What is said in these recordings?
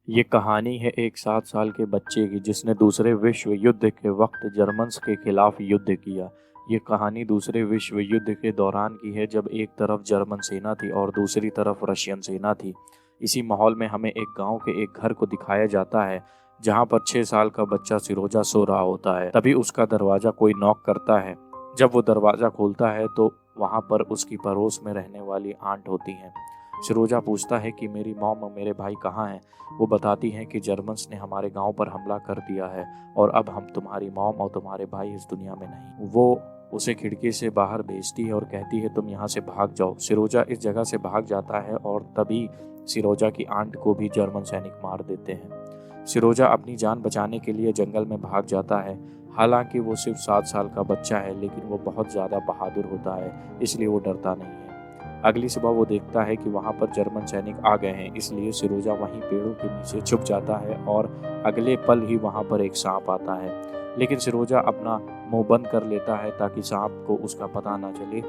ये कहानी है एक 7 साल के बच्चे की जिसने दूसरे विश्व युद्ध के वक्त जर्मन्स के खिलाफ युद्ध किया। ये कहानी दूसरे विश्व युद्ध के दौरान की है जब एक तरफ जर्मन सेना थी और दूसरी तरफ रशियन सेना थी। इसी माहौल में हमें एक गांव के एक घर को दिखाया जाता है जहां पर 6 साल का बच्चा सिरोजा सो रहा होता है। तभी उसका दरवाजा कोई नॉक करता है। जब वो दरवाजा खोलता है तो वहां पर उसकी पड़ोस में रहने वाली आंट होती हैं। सिरोजा पूछता है कि मेरी मॉम और मेरे भाई कहाँ हैं। वो बताती हैं कि जर्मन्स ने हमारे गांव पर हमला कर दिया है और अब हम तुम्हारी मॉम और तुम्हारे भाई इस दुनिया में नहीं। वो उसे खिड़की से बाहर भेजती है और कहती है तुम यहाँ से भाग जाओ। सिरोजा इस जगह से भाग जाता है और तभी सिरोजा की आंट को भी जर्मन सैनिक मार देते हैं। सिरोजा अपनी जान बचाने के लिए जंगल में भाग जाता है। हालांकि वो सिर्फ 7 साल का बच्चा है लेकिन वो बहुत ज़्यादा बहादुर होता है, इसलिए वो डरता नहीं है। अगली सुबह वो देखता है कि वहाँ पर जर्मन सैनिक आ गए हैं, इसलिए सिरोजा वहीं पेड़ों के नीचे छुप जाता है और अगले पल ही वहाँ पर एक सांप आता है। लेकिन सिरोजा अपना मुंह बंद कर लेता है ताकि सांप को उसका पता ना चले।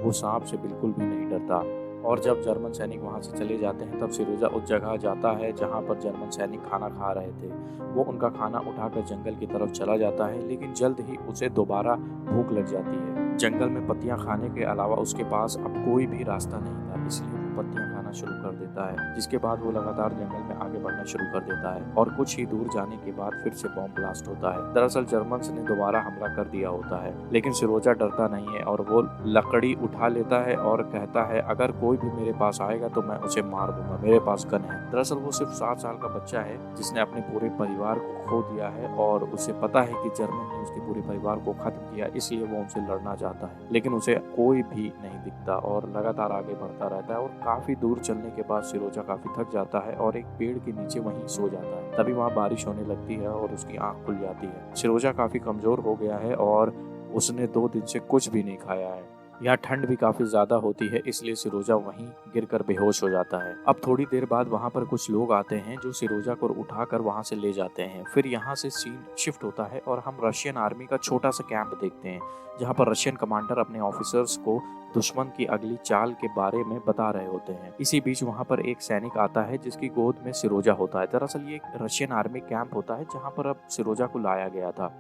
वो सांप से बिल्कुल भी नहीं डरता। और जब जर्मन सैनिक वहाँ से चले जाते हैं तब सिरोजा उस जगह जाता है जहाँ पर जर्मन सैनिक खाना खा रहे थे। वो उनका खाना उठाकर जंगल की तरफ चला जाता है लेकिन जल्द ही उसे दोबारा भूख लग जाती है। जंगल में पत्तियां खाने के अलावा उसके पास अब कोई भी रास्ता नहीं था, इसलिए वो पत्तियां खाना शुरू कर देता है, जिसके बाद वो लगातार जंगल में आगे बढ़ना शुरू कर देता है और कुछ ही दूर जाने के बाद फिर से बॉम्ब ब्लास्ट होता है। दरअसल जर्मन्स ने दोबारा हमला कर दिया होता है लेकिन सिरोजा डरता नहीं है और वो लकड़ी उठा लेता है और कहता है अगर कोई भी मेरे पास आएगा तो मैं उसे मार दूंगा, मेरे पास गन है। दरअसल वो सिर्फ 7 साल का बच्चा है जिसने अपने पूरे परिवार को खो दिया है और उसे पता है कि जर्मन ने उसके पूरे परिवार को खत्म किया, इसलिए वो उनसे लड़ना चाहता है। लेकिन उसे कोई भी नहीं दिखता और लगातार आगे बढ़ता रहता है और काफी दूर चलने के बाद सिरोजा काफी थक जाता है और एक पेड़ के नीचे वहीं सो जाता है। तभी वहाँ बारिश होने लगती है और उसकी आंख खुल जाती है। सिरोजा काफी कमजोर हो गया है और उसने 2 दिन से कुछ भी नहीं खाया है। यहाँ ठंड भी काफी ज्यादा होती है, इसलिए सिरोजा वहीं गिरकर बेहोश हो जाता है। अब थोड़ी देर बाद वहाँ पर कुछ लोग आते हैं जो सिरोजा को उठाकर वहाँ से ले जाते हैं। फिर यहाँ से सीन शिफ्ट होता है और हम रशियन आर्मी का छोटा सा कैंप देखते हैं जहाँ पर रशियन कमांडर अपने ऑफिसर्स को दुश्मन की अगली चाल के बारे में बता रहे होते हैं। इसी बीच वहाँ पर एक सैनिक आता है जिसकी गोद में सिरोजा होता है। दरअसल ये एक रशियन आर्मी कैंप होता है जहाँ पर अब सिरोजा को लाया गया था।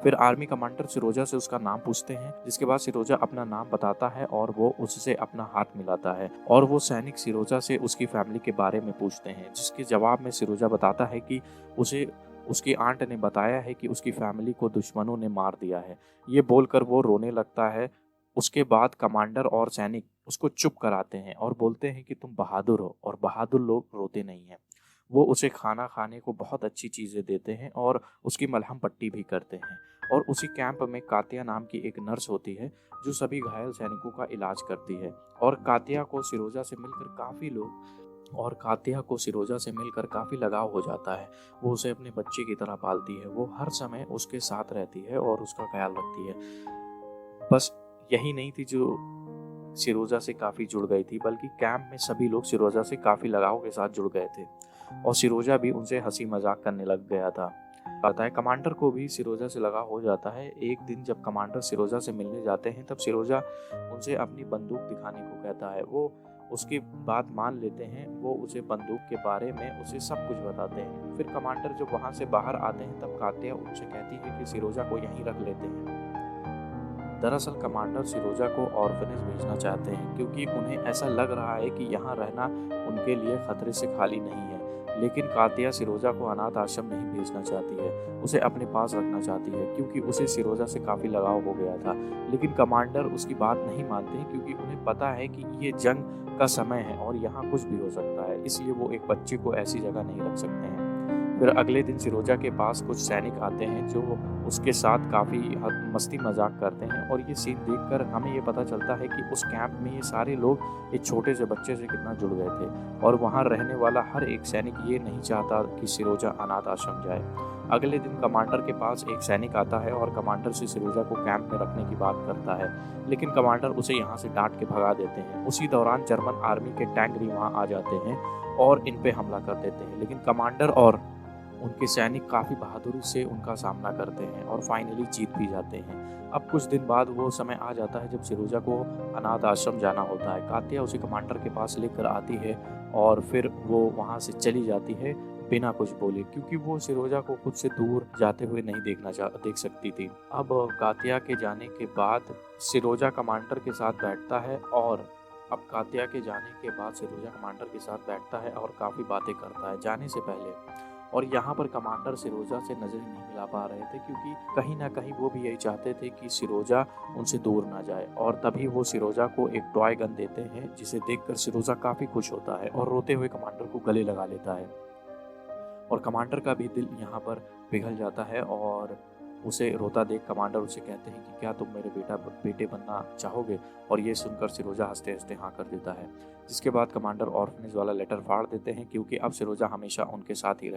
फिर आर्मी कमांडर सिरोजा से उसका नाम पूछते हैं, जिसके बाद सिरोजा अपना नाम बताता है और वो उससे अपना हाथ मिलाता है और वो सैनिक सिरोजा से उसकी फैमिली के बारे में पूछते हैं, जिसके जवाब में सिरोजा बताता है कि उसे उसकी आंट ने बताया है कि उसकी फैमिली को दुश्मनों ने मार दिया है। ये बोलकर वो रोने लगता है। उसके बाद कमांडर और सैनिक उसको चुप कराते हैं और बोलते हैं कि तुम बहादुर हो और बहादुर लोग रोते नहीं हैं। वो उसे खाना खाने को बहुत अच्छी चीज़ें देते हैं और उसकी मलहम पट्टी भी करते हैं। और उसी कैंप में कातिया नाम की एक नर्स होती है जो सभी घायल सैनिकों का इलाज करती है। और कातिया को सिरोजा से मिलकर काफ़ी लगाव हो जाता है। वो उसे अपने बच्चे की तरह पालती है। वो हर समय उसके साथ रहती है और उसका ख्याल रखती है। बस यही नहीं थी जो सिरोजा से काफ़ी जुड़ गई थी, बल्कि कैंप में सभी लोग सिरोजा से काफ़ी लगाव के साथ जुड़ गए थे और सिरोजा भी उनसे हंसी मजाक करने लग गया था। पता है कमांडर को भी सिरोजा से लगाव हो जाता है। एक दिन जब कमांडर सिरोजा से मिलने जाते हैं तब सिरोजा उनसे अपनी बंदूक दिखाने को कहता है। वो उसकी बात मान लेते हैं। वो उसे बंदूक के बारे में उसे सब कुछ बताते हैं। फिर कमांडर जब वहाँ से बाहर आते हैं तब कातिया उनसे कहती है कि सिरोजा को यहीं रख लेते हैं। दरअसल कमांडर सिरोजा को ऑर्फनेज भेजना चाहते हैं क्योंकि उन्हें ऐसा लग रहा है कि यहाँ रहना उनके लिए खतरे से खाली नहीं है। लेकिन कातिया सिरोजा को अनाथ आश्रम नहीं भेजना चाहती है, उसे अपने पास रखना चाहती है क्योंकि उसे सिरोजा से काफ़ी लगाव हो गया था। लेकिन कमांडर उसकी बात नहीं मानते हैं क्योंकि उन्हें पता है कि ये जंग का समय है और यहाँ कुछ भी हो सकता है, इसलिए वो एक बच्चे को ऐसी जगह नहीं रख सकते हैं। फिर अगले दिन सिरोजा के पास कुछ सैनिक आते हैं जो उसके साथ काफ़ी मस्ती मजाक करते हैं और ये सीन देखकर हमें ये पता चलता है कि उस कैंप में ये सारे लोग एक छोटे से बच्चे से कितना जुड़ गए थे और वहाँ रहने वाला हर एक सैनिक ये नहीं चाहता कि सिरोजा अनाथ आश्रम जाए। अगले दिन कमांडर के पास एक सैनिक आता है और कमांडर से सिरोजा को कैंप में रखने की बात करता है, लेकिन कमांडर उसे यहाँ से डांट के भगा देते हैं। उसी दौरान जर्मन आर्मी के टैंक भी वहाँ आ जाते हैं और इन पे हमला कर देते हैं, लेकिन कमांडर और उनके सैनिक काफ़ी बहादुरी से उनका सामना करते हैं और फाइनली जीत भी जाते हैं। अब कुछ दिन बाद वो समय आ जाता है जब सिरोजा को अनाथ आश्रम जाना होता है। कातिया उसे कमांडर के पास लेकर आती है और फिर वो वहाँ से चली जाती है। बिना कुछ बोले, क्योंकि वो सिरोजा को खुद से दूर जाते हुए नहीं देख सकती थी। अब कातिया के जाने के बाद सिरोजा कमांडर के साथ बैठता है और काफ़ी बातें करता है जाने से पहले। और यहाँ पर कमांडर सिरोजा से नज़र ही नहीं मिला पा रहे थे, क्योंकि कहीं ना कहीं वो भी यही चाहते थे कि सिरोजा उनसे दूर ना जाए। और तभी वो सिरोजा को एक टॉय गन देते हैं, जिसे देखकर सिरोजा काफ़ी खुश होता है और रोते हुए कमांडर को गले लगा लेता है। और कमांडर का भी दिल यहाँ पर पिघल जाता है और उसे रोता देख कमांडर उसे कहते हैं कि क्या तुम मेरे बेटे बनना चाहोगे। और ये सुनकर सिरोजा हंसते हंसते हाँ कर देता है। जिसके बाद कमांडर ऑर्फनेज वाला लेटर फाड़ देते हैं, क्योंकि अब सिरोजा हमेशा उनके साथ ही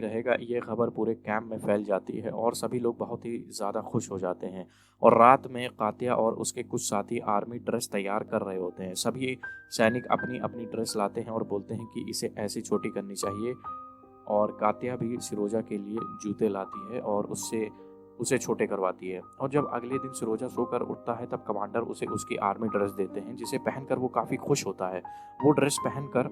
रहेगा। ये खबर पूरे कैंप में फैल जाती है और सभी लोग बहुत ही ज़्यादा खुश हो जाते हैं। और रात में कातिया और उसके कुछ साथी आर्मी ड्रेस तैयार कर रहे होते हैं। सभी सैनिक अपनी अपनी ड्रेस लाते हैं और बोलते हैं कि इसे ऐसी छोटी करनी चाहिए। और कातिया भी सिरोजा के लिए जूते लाती है और उसे छोटे करवाती है। और जब अगले दिन सिरोजा सोकर उठता है, तब कमांडर उसे उसकी आर्मी ड्रेस देते हैं, जिसे पहनकर वो काफ़ी खुश होता है। वो ड्रेस पहनकर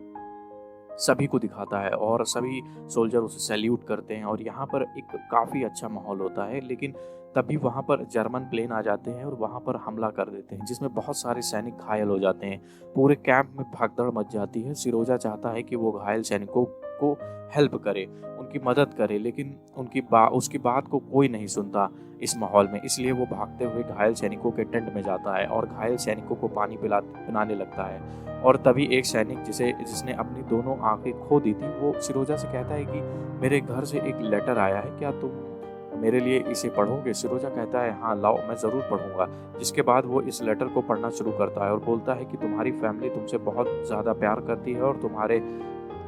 सभी को दिखाता है और सभी सोल्जर उसे सैल्यूट करते हैं और यहाँ पर एक काफ़ी अच्छा माहौल होता है। लेकिन तभी वहाँ पर जर्मन प्लेन आ जाते हैं और वहाँ पर हमला कर देते हैं, जिसमें बहुत सारे सैनिक घायल हो जाते हैं। पूरे कैंप में भागदौड़ मच जाती है। सिरोजा चाहता है कि वो घायल सैनिकों को हेल्प करे, उनकी मदद करे, लेकिन उसकी बात को कोई नहीं सुनता इस माहौल में। इसलिए वो भागते हुए घायल सैनिकों के टेंट में जाता है और घायल सैनिकों को पानी पिलाने लगता है। और तभी एक सैनिक जिसने अपनी दोनों आंखें खो दी थी, वो सिरोजा से कहता है कि मेरे घर से एक लेटर आया है, क्या तुम मेरे लिए इसे पढ़ोगे? सिरोजा कहता है हाँ लाओ, मैं ज़रूर पढ़ूंगा। जिसके बाद वो इस लेटर को पढ़ना शुरू करता है और बोलता है कि तुम्हारी फैमिली तुमसे बहुत ज़्यादा प्यार करती है और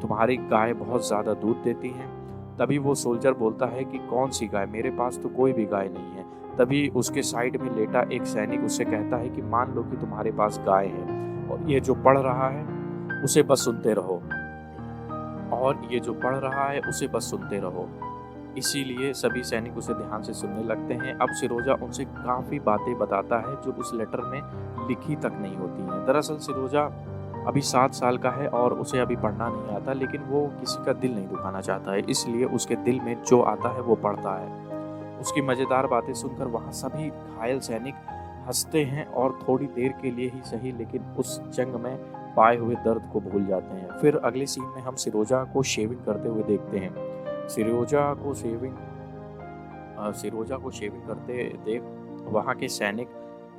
तुम्हारी गाय बहुत ज़्यादा दूध देती हैं। तभी वो सोल्जर बोलता है कि कौन सी गाय, मेरे पास तो कोई भी गाय नहीं है। तभी उसके साइड में लेटा एक सैनिक उससे कहता है कि मान लो कि तुम्हारे पास गाय है और ये जो पढ़ रहा है उसे बस सुनते रहो। इसीलिए सभी सैनिक उसे ध्यान से सुनने लगते हैं। अब सिरोजा उनसे काफ़ी बातें बताता है जो उस लेटर में लिखी तक नहीं होती हैं। दरअसल सिरोजा अभी 7 साल का है और उसे अभी पढ़ना नहीं आता, लेकिन वो किसी का दिल नहीं दुखाना चाहता है, इसलिए उसके दिल में जो आता है वो पढ़ता है। उसकी मज़ेदार बातें सुनकर वहाँ सभी घायल सैनिक हंसते हैं और थोड़ी देर के लिए ही सही, लेकिन उस जंग में पाए हुए दर्द को भूल जाते हैं। फिर अगले सीन में हम सिरोजा को शेविंग करते हुए देखते हैं। सिरोजा को शेविंग करते देख वहाँ के सैनिक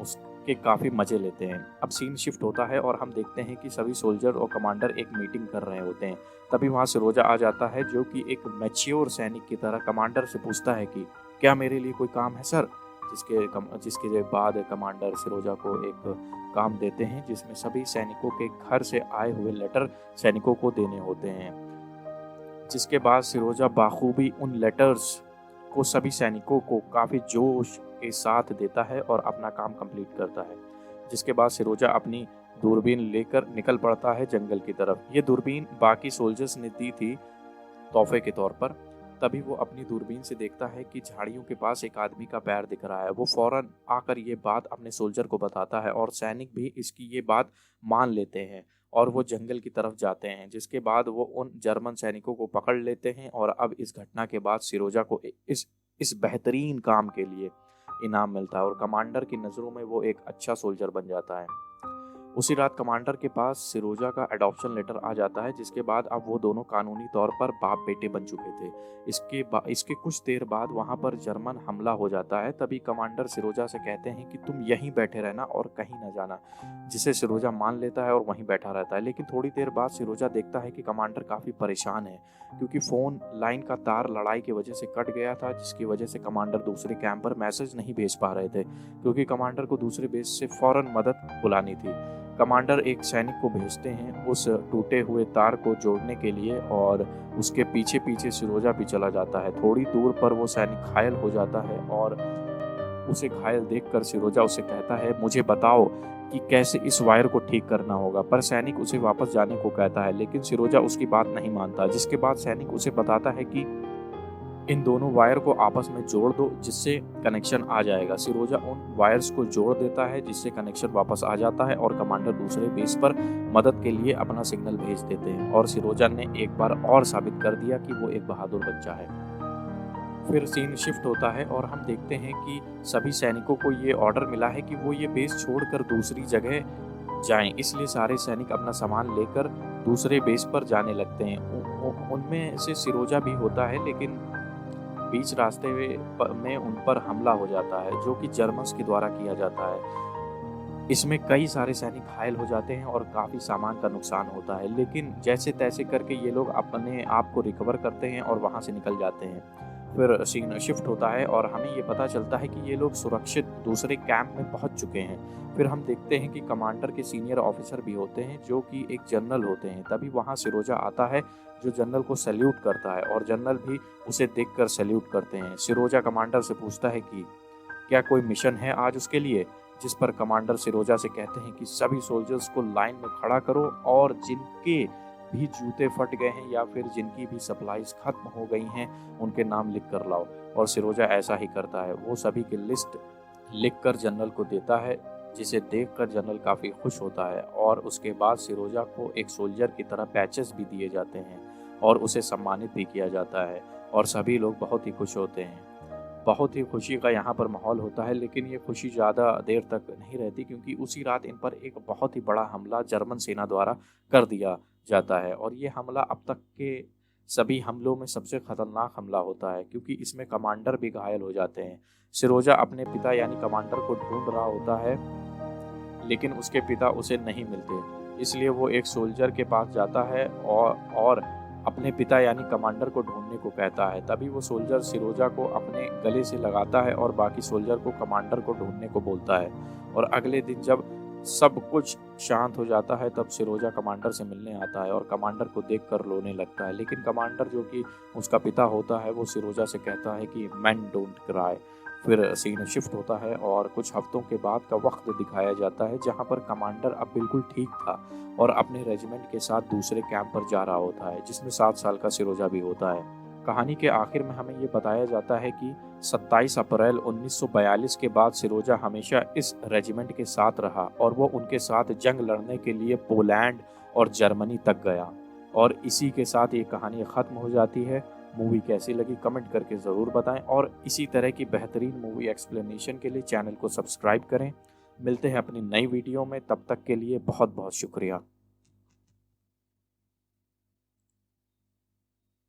उसके काफ़ी मज़े लेते हैं। अब सीन शिफ्ट होता है और हम देखते हैं कि सभी सोल्जर और कमांडर एक मीटिंग कर रहे होते हैं। तभी वहाँ सिरोजा आ जाता है, जो कि एक मैच्योर सैनिक की तरह कमांडर से पूछता है कि क्या मेरे लिए कोई काम है सर? जिसके बाद कमांडर सिरोजा को एक काम देते हैं, जिसमें सभी सैनिकों के घर से आए हुए लेटर सैनिकों को देने होते हैं। जिसके बाद सिरोजा बाखूबी उन लेटर्स को सभी सैनिकों को काफ़ी जोश के साथ देता है और अपना काम कंप्लीट करता है। जिसके बाद सिरोजा अपनी दूरबीन लेकर निकल पड़ता है जंगल की तरफ। ये दूरबीन बाकी सोल्जर्स ने दी थी तोहफे के तौर पर। तभी वो अपनी दूरबीन से देखता है कि झाड़ियों के पास एक आदमी का पैर दिख रहा है। वो फौरन आकर ये बात अपने सोल्जर को बताता है और सैनिक भी इसकी ये बात मान लेते हैं और वो जंगल की तरफ जाते हैं। जिसके बाद वो उन जर्मन सैनिकों को पकड़ लेते हैं और अब इस घटना के बाद सिरोजा को इस बेहतरीन काम के लिए इनाम मिलता है और कमांडर की नज़रों में वो एक अच्छा सोल्जर बन जाता है। उसी रात कमांडर के पास सिरोजा का अडॉप्शन लेटर आ जाता है, जिसके बाद अब वो दोनों कानूनी तौर पर बाप बेटे बन चुके थे। इसके कुछ देर बाद वहाँ पर जर्मन हमला हो जाता है। तभी कमांडर सिरोजा से कहते हैं कि तुम यहीं बैठे रहना और कहीं ना जाना, जिसे सिरोजा मान लेता है और वहीं बैठा रहता है। लेकिन थोड़ी देर बाद सिरोजा देखता है कि कमांडर काफ़ी परेशान है, क्योंकि फ़ोन लाइन का तार लड़ाई की वजह से कट गया था, जिसकी वजह से कमांडर दूसरे कैंप पर मैसेज नहीं भेज पा रहे थे, क्योंकि कमांडर को दूसरे बेस से फ़ौरन मदद बुलानी थी। कमांडर एक सैनिक को भेजते हैं उस टूटे हुए तार को जोड़ने के लिए और उसके पीछे पीछे सिरोजा भी चला जाता है। थोड़ी दूर पर वो सैनिक घायल हो जाता है और उसे घायल देखकर सिरोजा उसे कहता है, मुझे बताओ कि कैसे इस वायर को ठीक करना होगा। पर सैनिक उसे वापस जाने को कहता है, लेकिन सिरोजा उसकी बात नहीं मानता। जिसके बाद सैनिक उसे बताता है कि इन दोनों वायर को आपस में जोड़ दो जिससे कनेक्शन आ जाएगा। सिरोजा उन वायर्स को जोड़ देता है जिससे कनेक्शन वापस आ जाता है और कमांडर दूसरे बेस पर मदद के लिए अपना सिग्नल भेज देते हैं और सिरोजा ने एक बार और साबित कर दिया कि वो एक बहादुर बच्चा है। फिर सीन शिफ्ट होता है और हम देखते हैं कि सभी सैनिकों को ये ऑर्डर मिला है कि वो ये बेस छोड़कर दूसरी जगह जाएं, इसलिए सारे सैनिक अपना सामान लेकर दूसरे बेस पर जाने लगते हैं। उनमें से सिरोजा भी होता है, लेकिन बीच रास्ते में उन पर हमला हो जाता है जो कि जर्मन्स के द्वारा किया जाता है। इसमें कई सारे सैनिक घायल हो जाते हैं और काफ़ी सामान का नुकसान होता है, लेकिन जैसे तैसे करके ये लोग अपने आप को रिकवर करते हैं और वहाँ से निकल जाते हैं। फिर सीन शिफ्ट होता है और हमें ये पता चलता है कि ये लोग सुरक्षित दूसरे कैंप में पहुंच चुके हैं। फिर हम देखते हैं कि कमांडर के सीनियर ऑफिसर भी होते हैं जो कि एक जनरल होते हैं। तभी वहाँ सिरोजा आता है जो जनरल को सैल्यूट करता है और जनरल भी उसे देखकर सैल्यूट करते हैं। सिरोजा कमांडर से पूछता है कि क्या कोई मिशन है आज उसके लिए, जिस पर कमांडर सिरोजा से कहते हैं कि सभी सोल्जर्स को लाइन में खड़ा करो और जिनके भी जूते फट गए हैं या फिर जिनकी भी सप्लाईज खत्म हो गई हैं उनके नाम लिख कर लाओ। और सिरोजा ऐसा ही करता है, वो सभी की लिस्ट लिख कर जनरल को देता है, जिसे देखकर जनरल काफ़ी खुश होता है और उसके बाद सिरोजा को एक सोल्जर की तरह पैचेस भी दिए जाते हैं और उसे सम्मानित भी किया जाता है और सभी लोग बहुत ही खुश होते हैं। बहुत ही खुशी का यहाँ पर माहौल होता है, लेकिन ये खुशी ज़्यादा देर तक नहीं रहती क्योंकि उसी रात इन पर एक बहुत ही बड़ा हमला जर्मन सेना द्वारा कर दिया जाता है और ये हमला अब तक के सभी हमलों में सबसे खतरनाक हमला होता है क्योंकि इसमें कमांडर भी घायल हो जाते हैं। सिरोजा अपने पिता यानी कमांडर को ढूंढ रहा होता है, लेकिन उसके पिता उसे नहीं मिलते, इसलिए वो एक सोल्जर के पास जाता है और अपने पिता यानी कमांडर को ढूंढने को कहता है। तभी वो सोल्जर सिरोजा को अपने गले से लगाता है और बाकी सोल्जर को कमांडर को ढूंढने को बोलता है। और अगले दिन जब सब कुछ शांत हो जाता है तब सिरोजा कमांडर से मिलने आता है और कमांडर को देखकर रोने लगता है, लेकिन कमांडर जो कि उसका पिता होता है वो सिरोजा से कहता है कि मैन डोंट क्राई। फिर सीन शिफ्ट होता है और कुछ हफ्तों के बाद का वक्त दिखाया जाता है जहां पर कमांडर अब बिल्कुल ठीक था और अपने रेजिमेंट के साथ दूसरे कैंप पर जा रहा होता है जिसमें 7 साल का सिरोजा भी होता है। कहानी के आखिर में हमें ये बताया जाता है कि 27 अप्रैल 1942 के बाद सिरोजा हमेशा इस रेजिमेंट के साथ रहा और वो उनके साथ जंग लड़ने के लिए पोलैंड और जर्मनी तक गया। और इसी के साथ ये कहानी ख़त्म हो जाती है। मूवी कैसी लगी कमेंट करके ज़रूर बताएं और इसी तरह की बेहतरीन मूवी एक्सप्लेनेशन के लिए चैनल को सब्सक्राइब करें। मिलते हैं अपनी नई वीडियो में, तब तक के लिए बहुत बहुत शुक्रिया।